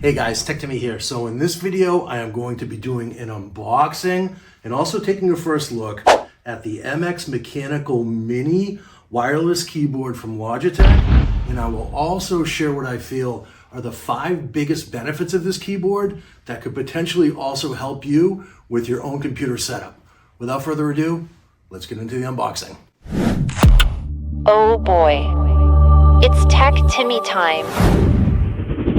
Hey guys, Tech Timmy here. So in this video, I am going to be doing an unboxing and also taking a first look at the MX Mechanical Mini wireless keyboard from Logitech. And I will also share what I feel are the 5 biggest benefits of this keyboard that could potentially also help you with your own computer setup. Without further ado, let's get into the unboxing. Oh boy, it's Tech Timmy time.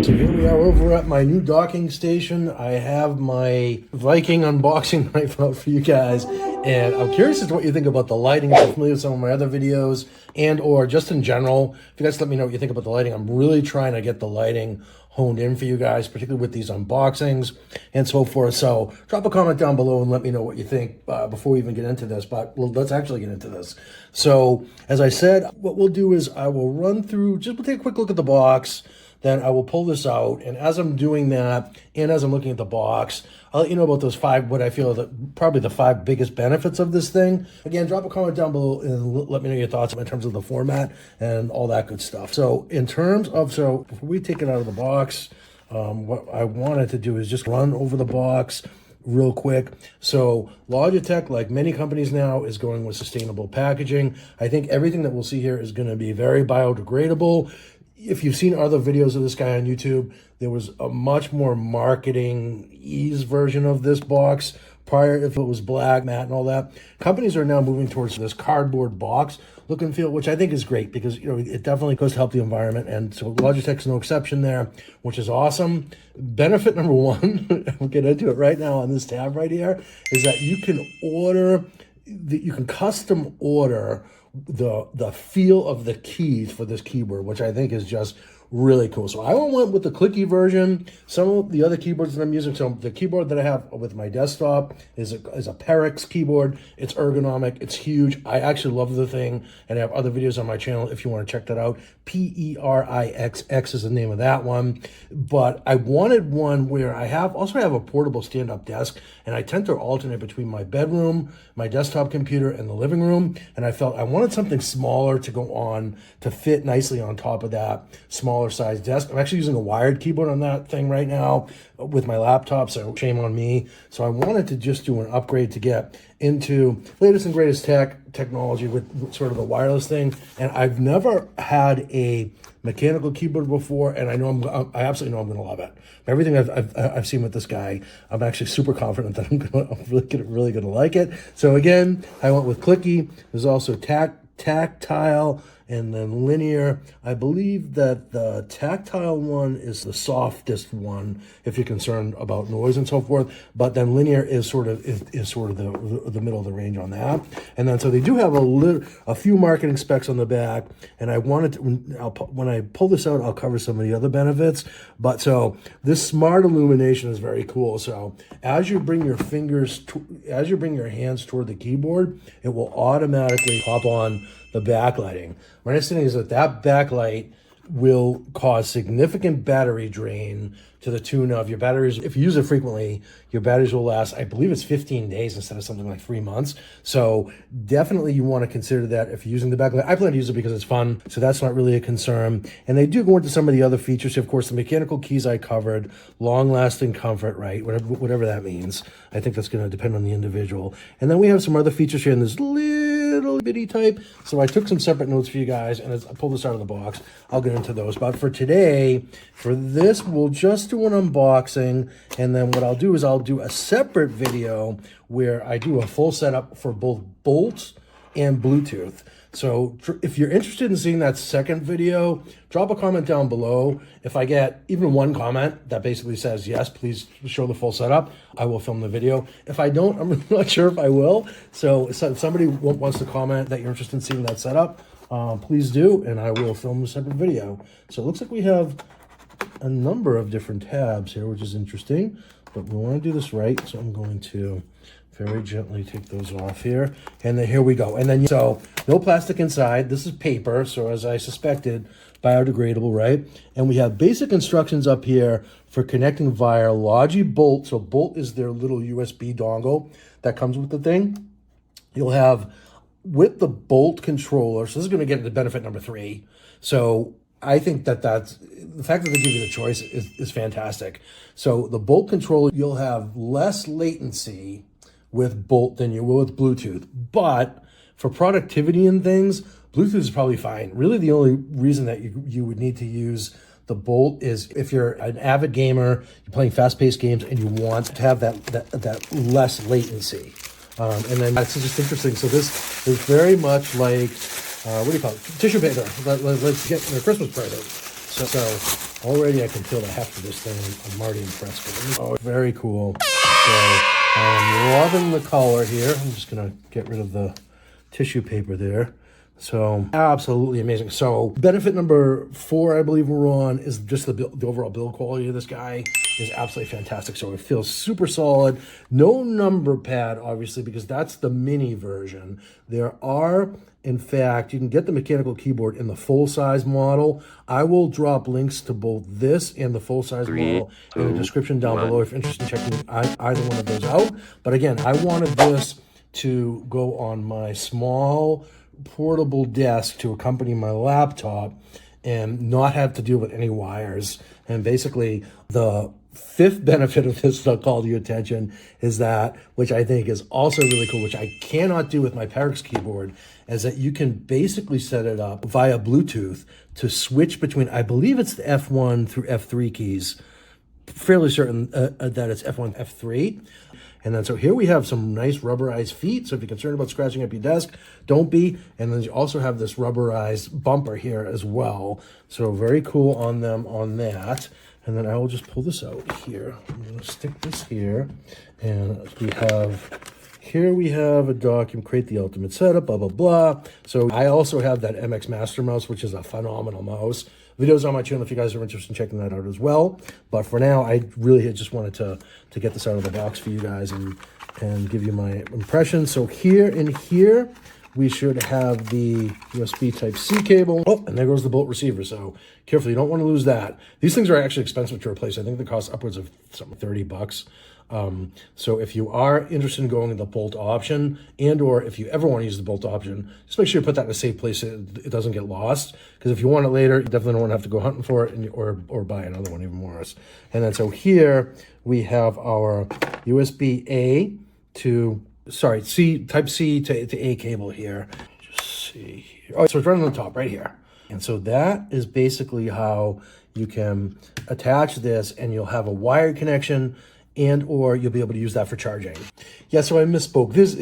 So here we are over at my new docking station. I have my Viking unboxing knife out for you guys. And I'm curious as to what you think about the lighting. If you're familiar with some of my other videos and or just in general, if you guys let me know what you think about the lighting. I'm really trying to get the lighting honed in for you guys, particularly with these unboxings and so forth. So drop a comment down below and let me know what you think before we even get into this. But let's actually get into this. So as I said, what we'll do is I will run through, we'll take a quick look at the box. Then I will pull this out, and as I'm doing that, and as I'm looking at the box, I'll let you know about those 5, what I feel are probably the 5 biggest benefits of this thing. Again, drop a comment down below and let me know your thoughts in terms of the format and all that good stuff. So in terms of, before we take it out of the box, what I wanted to do is just run over the box real quick. So Logitech, like many companies now, is going with sustainable packaging. I think everything that we'll see here is going to be very biodegradable. If you've seen other videos of this guy on YouTube, there was a much more marketing ease version of this box prior, if it was black, matte, and all that. Companies are now moving towards this cardboard box look and feel, which I think is great because, you know, it definitely goes to help the environment. And so Logitech's no exception there, which is awesome. Benefit number 1, we'll get into it right now on this tab right here, is that you can custom order the feel of the keys for this keyboard, which I think is just really cool. So I went with the clicky version. Some of the other keyboards that I'm using, so the keyboard that I have with my desktop is a Perix keyboard. It's ergonomic, it's huge. I actually love the thing, and I have other videos on my channel if you want to check that out. Perixx is the name of that one. But I wanted one where I also have a portable stand-up desk, and I tend to alternate between my bedroom, my desktop computer, and the living room. And I felt I wanted something smaller to go on to fit nicely on top of that smaller size desk. I'm actually using a wired keyboard on that thing right now with my laptop, so shame on me. So I wanted to just do an upgrade to get into latest and greatest technology with sort of the wireless thing. And I've never had a mechanical keyboard before, and I absolutely know I'm going to love it. Everything I've seen with this guy, I'm actually super confident that I'm really going to like it. So again, I went with clicky. There's also tactile and then linear. I believe that the tactile one is the softest one if you're concerned about noise and so forth, but then linear is sort of the middle of the range on that. And then so they do have a few marketing specs on the back, and I wanted to, when I pull this out, I'll cover some of the other benefits. But so this smart illumination is very cool. So as you bring your hands toward the keyboard, it will automatically pop on the backlighting. My understanding is that backlight will cause significant battery drain to the tune of your batteries. If you use it frequently, your batteries will last, I believe it's 15 days instead of something like 3 months. So definitely you want to consider that if you're using the backlight. I plan to use it because it's fun, so that's not really a concern. And they do go into some of the other features. Of course, the mechanical keys I covered, long-lasting comfort, right? Whatever that means. I think that's going to depend on the individual. And then we have some other features here in this little bitty type. So I took some separate notes for you guys, and as I pull this out of the box, I'll get into those. But for today, for this, we'll just do an unboxing, and then what I'll do is I'll do a separate video where I do a full setup for both bolts and Bluetooth. So if you're interested in seeing that second video, drop a comment down below. If I get even one comment that basically says, yes, please show the full setup, I will film the video. If I don't, I'm really not sure if I will. So if somebody wants to comment that you're interested in seeing that setup, please do, and I will film a separate video. So it looks like we have a number of different tabs here, which is interesting, but we want to do this right. So I'm going to very gently take those off here, and then here we go. And then, so no plastic inside. This is paper, so as I suspected, biodegradable, right? And we have basic instructions up here for connecting via Logi Bolt. So Bolt is their little USB dongle that comes with the thing. You'll have with the Bolt controller, so this is going to get into benefit number 3. So I think that's the fact that they give you the choice is fantastic. So the Bolt controller, you'll have less latency with Bolt than you will with Bluetooth. But for productivity and things, Bluetooth is probably fine. Really, the only reason that you would need to use the Bolt is if you're an avid gamer, you're playing fast-paced games, and you want to have that less latency. And then that's just interesting. So this is very much like, what do you call it? Tissue paper. Let's get a Christmas present. So already I can feel the heft of this thing. I'm already impressed with it. Oh, very cool. So I'm loving the color here. I'm just going to get rid of the tissue paper there. So absolutely amazing. So benefit number 4, I believe we're on, is just the overall build quality of this guy is absolutely fantastic. So it feels super solid. No number pad, obviously, because that's the mini version. There are, in fact, you can get the mechanical keyboard in the full-size model. I will drop links to both this and the full-size model in the description down below if you're interested in checking either one of those out. But again, I wanted this to go on my small portable desk to accompany my laptop and not have to deal with any wires. And basically the 5th benefit of this that I'll call to your attention is that, which I think is also really cool, which I cannot do with my Parix keyboard, is that you can basically set it up via Bluetooth to switch between, I believe it's the F1 through F3 keys, fairly certain that it's F1, F3. And then so here we have some nice rubberized feet. So if you're concerned about scratching up your desk, don't be. And then you also have this rubberized bumper here as well. So very cool on them on that. And then I will just pull this out here. I'm going to stick this here. And we have a document, create the ultimate setup, blah, blah, blah. So I also have that MX Master Mouse, which is a phenomenal mouse. Videos on my channel if you guys are interested in checking that out as well. But for now, I really just wanted to get this out of the box for you guys and give you my impression. So here we should have the USB Type-C cable. Oh, and there goes the Bolt receiver. So careful, you don't want to lose that. These things are actually expensive to replace. I think they cost upwards of something $30. So if you are interested in going the Bolt option, and or if you ever want to use the Bolt option, just make sure you put that in a safe place so it doesn't get lost. Because if you want it later, you definitely don't want to have to go hunting for it or buy another one, even worse. And then so here we have our USB Type-C to A cable here. Just see here. Oh, so it's right on the top, right here. And so that is basically how you can attach this, and you'll have a wired connection, and or you'll be able to use that for charging. Yeah, so I misspoke. This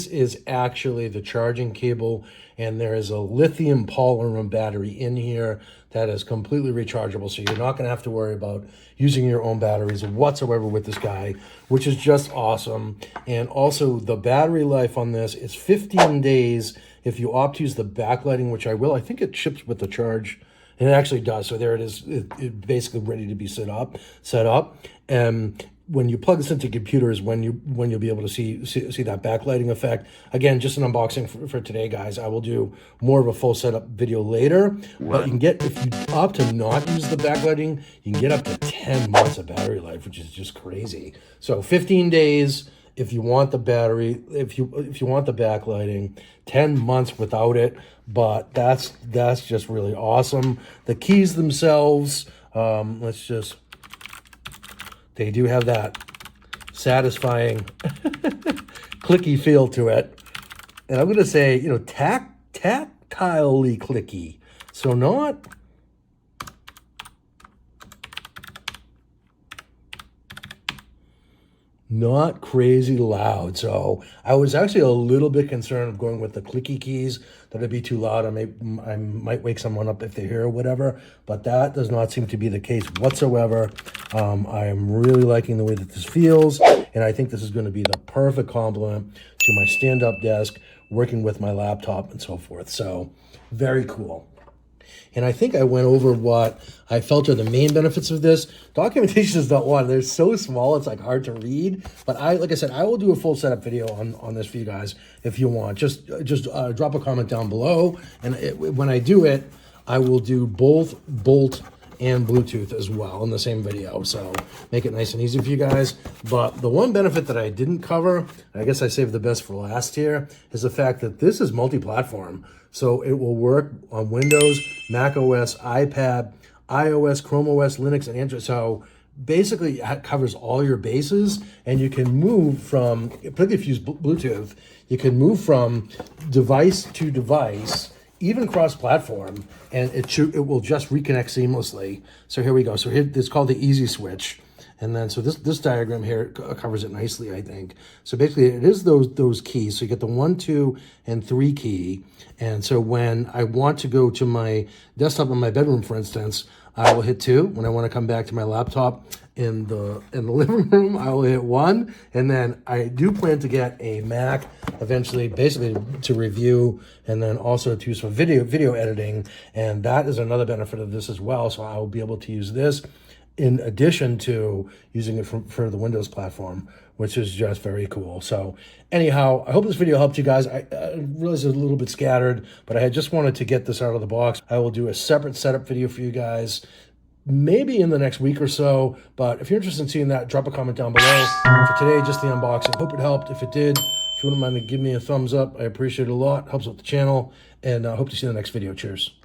is actually the charging cable, and there is a lithium polymer battery in here that is completely rechargeable, so you're not going to have to worry about using your own batteries whatsoever with this guy, which is just awesome. And also the battery life on this is 15 days if you opt to use the backlighting, which I will. I think it ships with the charge. And it actually does. So there it is. It's basically ready to be set up. And when you plug this into your computer is when you'll be able to see that backlighting effect. Again, just an unboxing for today, guys. I will do more of a full setup video later. But you can get, if you opt to not use the backlighting, you can get up to 10 months of battery life, which is just crazy. So 15 days if you want the battery, if you want the backlighting, 10 months without it. But that's just really awesome. The keys themselves, they do have that satisfying clicky feel to it. And I'm going to say, tactilely clicky. So not crazy loud. So I was actually a little bit concerned of going with the clicky keys, that it'd be too loud. I might wake someone up if they hear or whatever, but that does not seem to be the case whatsoever. I am really liking the way that this feels, and I think this is going to be the perfect complement to my stand-up desk, working with my laptop and so forth. So very cool. And I think I went over what I felt are the main benefits of this. Documentation is not one. They're so small, it's like hard to read. But like I said, I will do a full setup video on this for you guys if you want. Just drop a comment down below. And when I do it, I will do both Bolt and Bluetooth as well in the same video. So make it nice and easy for you guys. But the one benefit that I didn't cover, I guess I saved the best for last here, is the fact that this is multi-platform. So it will work on Windows, Mac OS, iPad, iOS, Chrome OS, Linux, and Android. So basically it covers all your bases, and you can move from, particularly if you use Bluetooth, you can move from device to device, even cross-platform, and it will just reconnect seamlessly. So here we go. So here, it's called the Easy Switch. And then, so this diagram here covers it nicely, I think. So basically, it is those keys. So you get the 1, 2, and 3 key. And so when I want to go to my desktop in my bedroom, for instance, I will hit 2. When I want to come back to my laptop in the living room, I will hit 1. And then I do plan to get a Mac eventually, basically to review, and then also to use for video editing. And that is another benefit of this as well. So I will be able to use this in addition to using it for the Windows platform, which is just very cool. So anyhow, I hope this video helped you guys. I realize it's a little bit scattered, but I just wanted to get this out of the box. I will do a separate setup video for you guys, maybe in the next week or so. But if you're interested in seeing that, drop a comment down below. For today, just the unboxing. Hope it helped. If it did, if you wouldn't mind to give me a thumbs up, I appreciate it a lot. Helps with the channel. And I hope to see you in the next video. Cheers.